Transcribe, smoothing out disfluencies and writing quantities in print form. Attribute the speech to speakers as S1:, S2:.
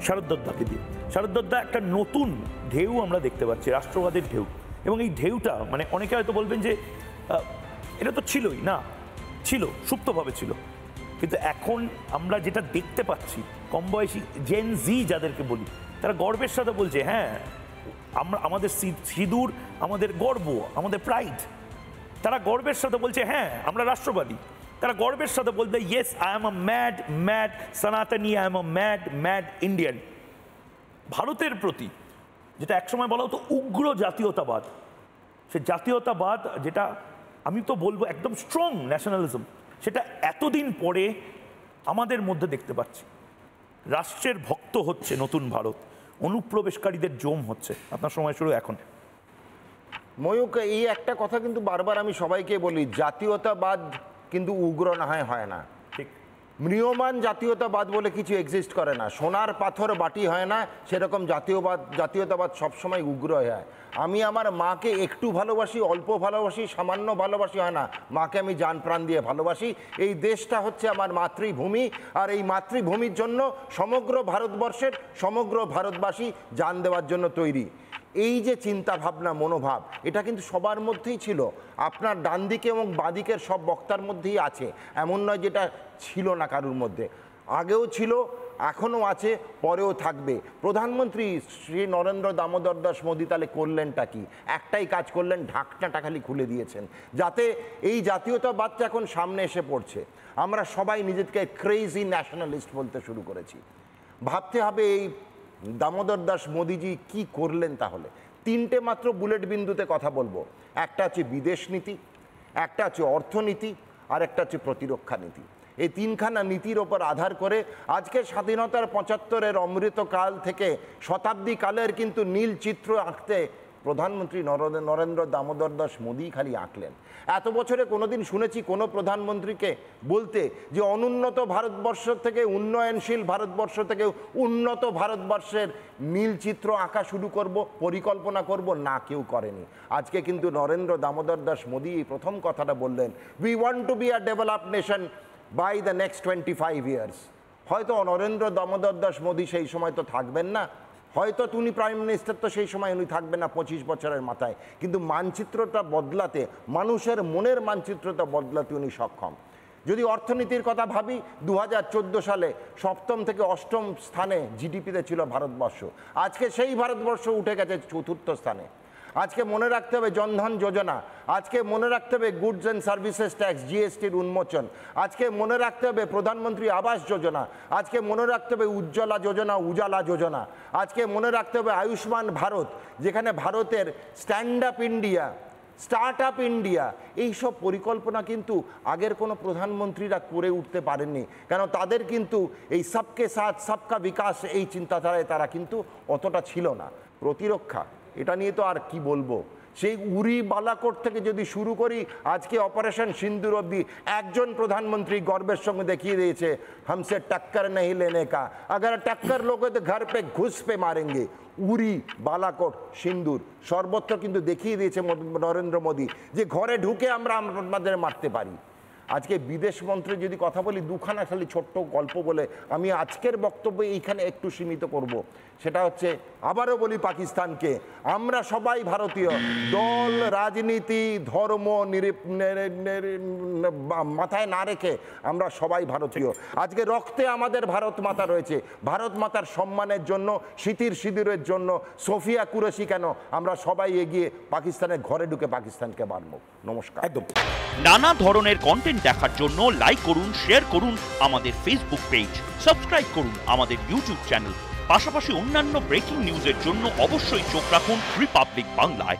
S1: শারদদাকে দিয়ে। শারদদা একটা নতুন ঢেউ আমরা দেখতে পাচ্ছি, রাষ্ট্রবাদের ঢেউ। এবং এই ঢেউটা মানে অনেকে হয়তো বলবেন যে এটা তো ছিলই না, ছিল, সুপ্তভাবে ছিল, কিন্তু এখন আমরা যেটা দেখতে পাচ্ছি কম বয়সী জেন জি যাদেরকে বলি, তারা গর্বের সাথে বলছে হ্যাঁ আমরা, আমাদের সিঁদুর আমাদের গর্ব, আমাদের প্রাইড। তারা গর্বের সাথে বলছে হ্যাঁ আমরা রাষ্ট্রবাদী। তারা গর্বের সাথে বলবে yes I am a mad Sanatani, I am a mad Indian. ভারতের প্রতি যেটা একসময় বলা হতো উগ্র জাতীয়তাবাদ, সে জাতীয়তাবাদ যেটা আমি তো বলবো একদম স্ট্রং ন্যাশনালিজম, সেটা এতদিন পরে আমাদের মধ্যে দেখতে পাচ্ছি। রাষ্ট্রের ভক্ত হচ্ছে নতুন ভারত, অনুপ্রবেশকারীদের জম হচ্ছে। আপনার সময় শুরু এখন।
S2: ময়ূক, এই একটা কথা কিন্তু বারবার আমি সবাইকে বলি, জাতীয়তাবাদ কিন্তু উগ্র না হয় না।
S1: ঠিক,
S2: ম্রিয়মান জাতীয়তাবাদ বলে কিছু এক্সিস্ট করে না। সোনার পাথর বাটি হয় না, সেরকম জাতীয়তাবাদ সবসময় উগ্র হয়। আমি আমার মাকে একটু ভালোবাসি, অল্প ভালোবাসি, সামান্য ভালোবাসি হয় না, মাকে আমি জান প্রাণ দিয়ে ভালোবাসি। এই দেশটা হচ্ছে আমার মাতৃভূমি, আর এই মাতৃভূমির জন্য সমগ্র ভারতবর্ষের সমগ্র ভারতবাসী জান দেওয়ার জন্য তৈরি। এই যে চিন্তা ভাবনা, মনোভাব, এটা কিন্তু সবার মধ্যেই ছিল। আপনার ডান দিকে এবং বাঁদিকের সব বক্তার মধ্যেই আছে, এমন নয় যেটা ছিল না কারুর মধ্যে। আগেও ছিল, এখনও আছে, পরেও থাকবে। প্রধানমন্ত্রী শ্রী নরেন্দ্র দামোদর দাস মোদী তাহলে করলেনটা কি? একটাই কাজ করলেন, ঢাকনাটা খালি খুলে দিয়েছেন, যাতে এই জাতীয়তাবাদটা এখন সামনে এসে পড়ছে। আমরা সবাই নিজেদেরকে ক্রেজি ন্যাশনালিস্ট বলতে শুরু করেছি। ভাবতে হবে এই দামোদর দাস মোদীজি কি করলেন। তাহলে তিনটে মাত্র বুলেট বিন্দুতে কথা বলবো। একটা হচ্ছে বিদেশ নীতি, একটা হচ্ছে অর্থনীতি, আর একটা হচ্ছে প্রতিরক্ষা নীতি। এই তিনখানা নীতির ওপর আধার করে আজকে স্বাধীনতার ৭৫-এর অমৃতকাল থেকে শতাব্দী কালের কিন্তু নীল চিত্র আঁকতে প্রধানমন্ত্রী নরেন্দ্র দামোদর দাস মোদী খালি আঁকলেন। এত বছরে কোনোদিন শুনেছি কোনো প্রধানমন্ত্রীকে বলতে যে অনুন্নত ভারতবর্ষ থেকে উন্নয়নশীল ভারতবর্ষ থেকে উন্নত ভারতবর্ষের নীল চিত্র আঁকা শুরু করব, পরিকল্পনা করব? না, কেউ করেনি। আজকে কিন্তু নরেন্দ্র দামোদর দাস মোদী এই প্রথম কথাটা বললেন, we want to be a developed nation by the next 25 years. হয়তো নরেন্দ্র দামোদর দাস মোদী সেই সময় তো থাকবেন না, হয়তো উনি প্রাইম মিনিস্টার তো সেই সময় উনি থাকবেন না 25 বছরের মাথায়, কিন্তু মানচিত্রটা বদলাতে, মানুষের মনের মানচিত্রটা বদলাতে উনি সক্ষম। যদি অর্থনীতির কথা ভাবি, 2014 সালে 7ম থেকে 8ম স্থানে জিডিপিতে ছিল ভারতবর্ষ। আজকে সেই ভারতবর্ষ উঠে গেছে 4র্থ স্থানে। আজকে মনে রাখতে হবে জনধন যোজনা, আজকে মনে রাখতে হবে গুডস অ্যান্ড সার্ভিসেস ট্যাক্স, জিএসটির উন্মোচন, আজকে মনে রাখতে হবে প্রধানমন্ত্রী আবাস যোজনা, আজকে মনে রাখতে হবে উজ্জ্বলা যোজনা, উজালা যোজনা, আজকে মনে রাখতে হবে আয়ুষ্মান ভারত, যেখানে ভারতের stand up India, start up India, এইসব পরিকল্পনা কিন্তু আগের কোনো প্রধানমন্ত্রীরা করে উঠতে পারেননি। কেন? তাদের কিন্তু এই সবকে সাথ সবকা বিকাশ এই চিন্তাধারায় তারা কিন্তু অতটা ছিল না। প্রতিরক্ষা, এটা নিয়ে তো আর কি বলবো। সেই উরি বালাকোট থেকে যদি শুরু করি, আজকে অপারেশন সিন্দুর অবধি একজন প্রধানমন্ত্রী গর্বের সঙ্গে দেখিয়ে দিয়েছে, হামসে টক্কর নেই লেনে কা, আগার টক্কর লোগে তো ঘর পে ঘুষ পে মারেঙ্গে। উরি, বালাকোট, সিন্দুর সর্বত্র কিন্তু দেখিয়ে দিয়েছে নরেন্দ্র মোদী যে ঘরে ঢুকে আমরা আমাদের মারতে পারি। আজকে বিদেশ মন্ত্রী যদি কথা বলি, দুখানা খালি ছোট্ট গল্প বলে আমি আজকের বক্তব্য এইখানে একটু সীমিত করব। সেটা হচ্ছে, আবারও বলি পাকিস্তানকে, আমরা সবাই ভারতীয়, দল, রাজনীতি, ধর্ম মাথায় না রেখে আমরা সবাই ভারতীয়। আজকে রক্তে আমাদের ভারত মাতা রয়েছে। ভারত মাতার সম্মানের জন্য, স্মৃতির সিঁদুরের জন্য, সোফিয়া কুরেশি কেন, আমরা সবাই এগিয়ে পাকিস্তানের ঘরে ঢুকে পাকিস্তানকে মারব। নমস্কার।
S1: একদম।
S3: নানা ধরনের কন্টেন্ট দেখার জন্য লাইক করুন, শেয়ার করুন আমাদের ফেসবুক পেজ, সাবস্ক্রাইব করুন আমাদের ইউটিউব চ্যানেল। পাশাপাশি অন্যান্য ব্রেকিং নিউজের জন্য অবশ্যই চোখ রাখুন রিপাবলিক বাংলায়।